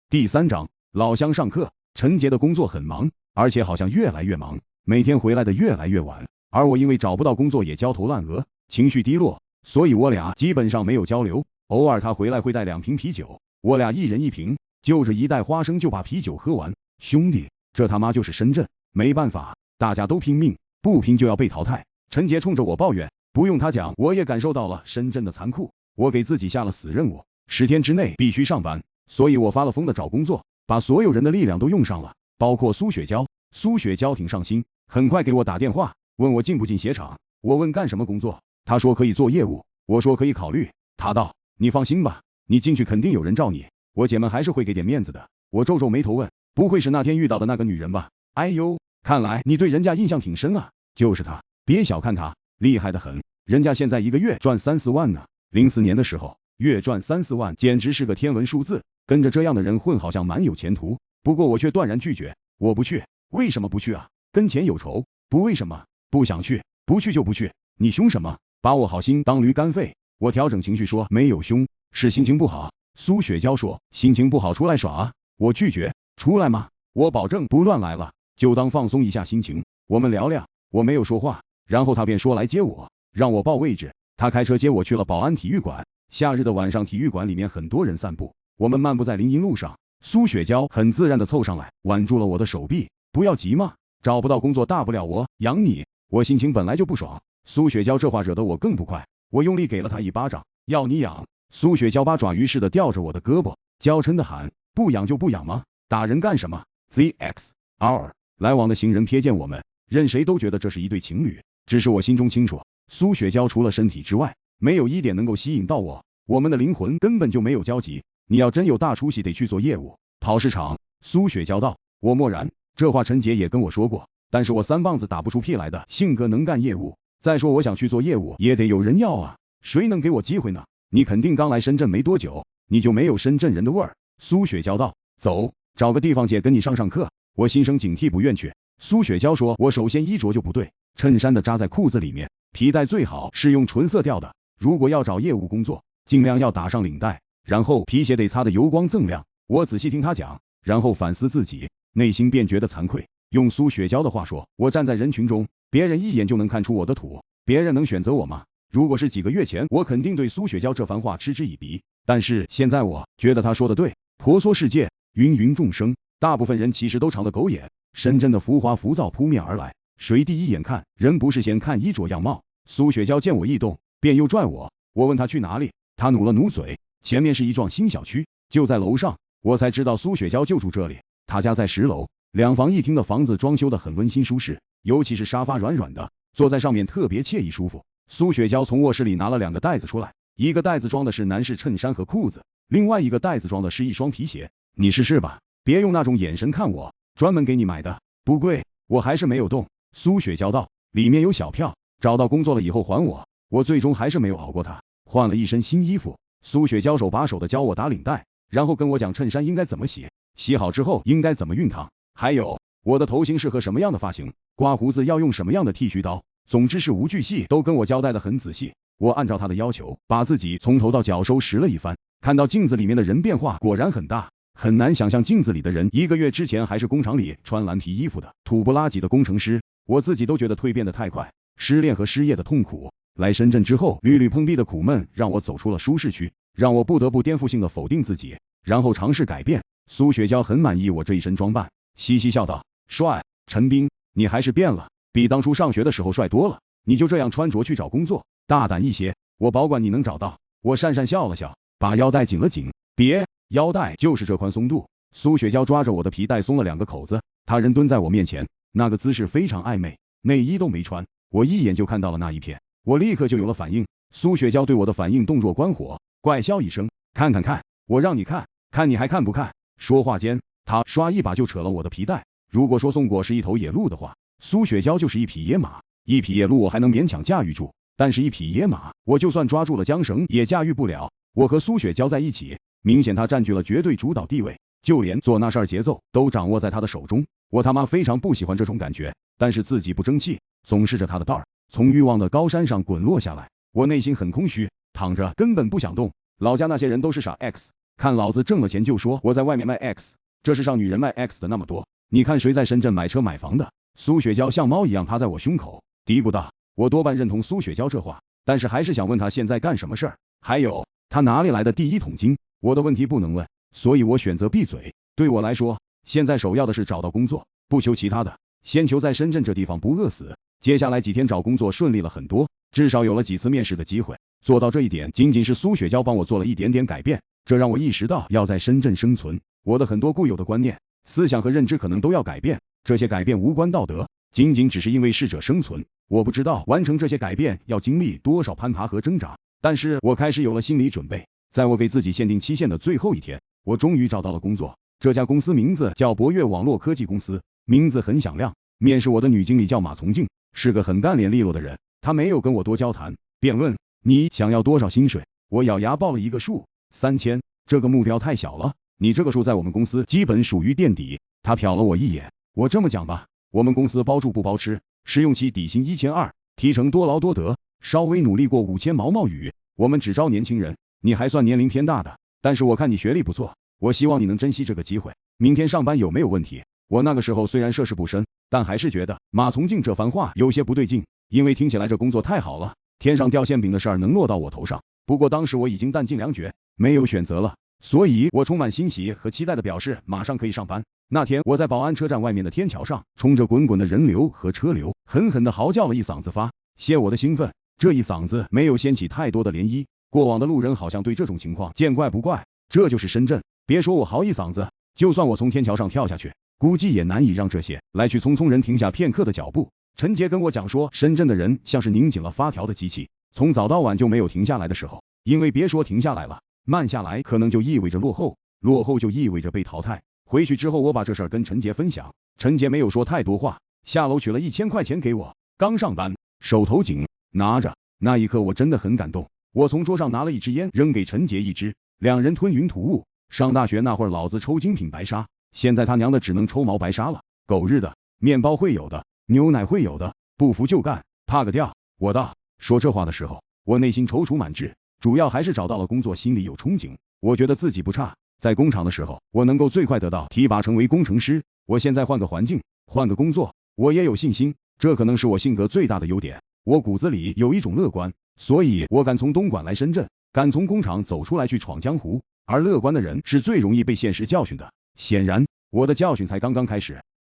第3章，老乡上课。陈杰的工作很忙，而且好像越来越忙，每天回来的越来越晚，而我因为找不到工作也焦头烂额，情绪低落，所以我俩基本上没有交流。偶尔他回来会带2瓶啤酒，我俩一人1瓶，就着1袋花生就把啤酒喝完。兄弟，这他妈就是深圳，没办法，大家都拼命，不拼就要被淘汰。陈杰冲着我抱怨，不用他讲，我也感受到了深圳的残酷。我给自己下了死任务，10天之内必须上班，所以我发了疯的找工作，把所有人的力量都用上了，包括苏雪娇。苏雪娇挺上心，很快给我打电话，问我进不进鞋厂。我问干什么工作，他说可以做业务，我说可以考虑。他道，你放心吧，你进去肯定有人罩你。我姐们还是会给点面子的。我皱皱眉头问，不会是那天遇到的那个女人吧？哎呦，看来你对人家印象挺深啊。就是她，别小看她，厉害得很，人家现在1个月赚3、4万呢。04年的时候，月赚3、4万简直是个天文数字，跟着这样的人混好像蛮有前途。不过我却断然拒绝，我不去。为什么不去啊？跟钱有仇？不为什么，不想去，不去就不去。你凶什么？把我好心当驴肝肺？我调整情绪说，没有凶，是心情不好。苏雪娇说，心情不好出来耍啊。我拒绝。出来吗？我保证不乱来了，就当放松一下心情，我们聊聊。我没有说话，然后他便说来接我，让我报位置。他开车接我去了宝安体育馆。夏日的晚上，体育馆里面很多人散步，我们漫步在林荫路上。苏雪娇很自然地凑上来，挽住了我的手臂。不要急嘛，找不到工作大不了我养你。我心情本来就不爽，苏雪娇这话惹得我更不快，我用力给了她1巴掌。要你养？苏雪娇八爪鱼似的吊着我的胳膊，娇嗔的喊，不养就不养吗？打人干什么 ？ZXR 来往的行人瞥见我们，任谁都觉得这是一对情侣，只是我心中清楚，苏雪娇除了身体之外，没有一点能够吸引到我，我们的灵魂根本就没有交集。你要真有大出息，得去做业务，跑市场。苏雪娇道。我默然，这话陈杰也跟我说过，但是我3棒子打不出屁来的性格能干业务。再说我想去做业务，也得有人要啊，谁能给我机会呢？你肯定刚来深圳没多久，你就没有深圳人的味儿。苏雪娇道。走，找个地方姐跟你上课。我心生警惕，不愿去。苏雪娇说，我首先衣着就不对，衬衫的扎在裤子里面，皮带最好是用纯色调的，如果要找业务工作，尽量要打上领带，然后皮鞋得擦得油光锃亮。我仔细听他讲，然后反思自己，内心便觉得惭愧。用苏雪娇的话说，我站在人群中，别人一眼就能看出我的土，别人能选择我吗？如果是几个月前，我肯定对苏雪娇这番话嗤之以鼻，但是现在我觉得他说的对。婆娑世界，芸芸众生，大部分人其实都长得狗眼。深圳的浮华浮躁扑面而来，谁第一眼看人不是先看衣着样貌？苏雪娇见我异动，便又拽我。我问他去哪里，他努了努嘴，前面是一幢新小区，就在楼上。我才知道苏雪娇就住这里，她家在10楼，2房1厅的房子，装修得很温馨舒适，尤其是沙发软软的，坐在上面特别惬意舒服。苏雪娇从卧室里拿了2个袋子出来，一个袋子装的是男士衬衫和裤子，另外一个袋子装的是1双皮鞋。你试试吧，别用那种眼神看我，专门给你买的，不贵。我还是没有动。苏雪娇道，里面有小票，找到工作了以后还我。我最终还是没有熬过他，换了一身新衣服。苏雪娇手把手的教我打领带，然后跟我讲衬衫应该怎么洗，洗好之后应该怎么熨烫，还有我的头型适合什么样的发型，刮胡子要用什么样的剃须刀。总之是无巨细都跟我交代的很仔细。我按照他的要求，把自己从头到脚收拾了一番，看到镜子里面的人变化果然很大，很难想象镜子里的人1个月之前还是工厂里穿蓝皮衣服的土不拉几的工程师。我自己都觉得蜕变得太快，失恋和失业的痛苦，来深圳之后屡屡碰壁的苦闷，让我走出了舒适区，让我不得不颠覆性的否定自己，然后尝试改变。苏雪娇很满意我这一身装扮，嘻嘻笑道，帅，陈斌，你还是变了，比当初上学的时候帅多了，你就这样穿着去找工作，大胆一些，我保管你能找到。我讪讪笑了笑，把腰带紧了紧。别，腰带就是这宽松度。苏雪娇抓着我的皮带松了2个口子，她人蹲在我面前，那个姿势非常暧昧，内衣都没穿，我一眼就看到了那一片，我立刻就有了反应。苏雪娇对我的反应洞若观火，怪笑一声，看看看，我让你看，看你还看不看？说话间，她刷一把就扯了我的皮带。如果说宋果是一头野鹿的话，苏雪娇就是一匹野马。一匹野鹿我还能勉强驾驭住，但是一匹野马，我就算抓住了缰绳也驾驭不了。我和苏雪娇在一起，明显她占据了绝对主导地位，就连做那事儿节奏都掌握在她的手中。我他妈非常不喜欢这种感觉，但是自己不争气，总是着她的道儿，从欲望的高山上滚落下来。我内心很空虚，躺着根本不想动。老家那些人都是傻 X，看老子挣了钱就说我在外面卖 X， 这世上女人卖 X 的那么多，你看谁在深圳买车买房的？苏雪娇像猫一样趴在我胸口，嘀咕道。我多半认同苏雪娇这话，但是还是想问她现在干什么事儿，还有她哪里来的第一桶金？我的问题不能问，所以我选择闭嘴。对我来说，现在首要的是找到工作，不求其他的，先求在深圳这地方不饿死。接下来几天找工作顺利了很多，至少有了几次面试的机会。做到这一点，仅仅是苏雪娇帮我做了一点点改变，这让我意识到要在深圳生存，我的很多固有的观念、思想和认知可能都要改变。这些改变无关道德，仅仅只是因为适者生存。我不知道完成这些改变要经历多少攀爬和挣扎，但是我开始有了心理准备。在我给自己限定期限的最后一天，我终于找到了工作。这家公司名字叫博越网络科技公司，名字很响亮。面试我的女经理叫马从静，是个很干练利落的人。她没有跟我多交谈，便问你想要多少薪水？我咬牙报了一个数，3000。这个目标太小了，你这个数在我们公司基本属于垫底。她瞟了我一眼，我这么讲吧，我们公司包住不包吃，试用期底薪1200，提成多劳多得，稍微努力过5000毛毛雨。我们只招年轻人，你还算年龄偏大的，但是我看你学历不错，我希望你能珍惜这个机会。明天上班有没有问题？我那个时候虽然涉世不深，但还是觉得马从静这番话有些不对劲，因为听起来这工作太好了，天上掉馅饼的事儿能落到我头上。不过当时我已经弹尽粮绝，没有选择了，所以我充满欣喜和期待的表示马上可以上班。那天我在宝安车站外面的天桥上，冲着滚滚的人流和车流，狠狠地嚎叫了一嗓子发泄我的兴奋。这一嗓子没有掀起太多的涟漪，过往的路人好像对这种情况见怪不怪。这就是深圳，别说我嚎一嗓子，就算我从天桥上跳下去，估计也难以让这些来去匆匆人停下片刻的脚步。陈杰跟我讲说，深圳的人像是拧紧了发条的机器，从早到晚就没有停下来的时候，因为别说停下来了，慢下来可能就意味着落后，落后就意味着被淘汰。回去之后我把这事儿跟陈杰分享，陈杰没有说太多话，下楼取了1000块钱给我。刚上班，手头紧，拿着，那一刻我真的很感动。我从桌上拿了一支烟，扔给陈杰一支，两人吞云吐雾。上大学那会儿老子抽精品白沙，现在他娘的只能抽毛白沙了。狗日的，面包会有的，牛奶会有的，不服就干，怕个吊。我道，说这话的时候，我内心踌躇满志，主要还是找到了工作，心里有憧憬。我觉得自己不差，在工厂的时候，我能够最快得到提拔成为工程师。我现在换个环境，换个工作，我也有信心，这可能是我性格最大的优点。我骨子里有一种乐观，所以我敢从东莞来深圳，敢从工厂走出来去闯江湖。而乐观的人是最容易被现实教训的。显然，我的教训才刚刚开始。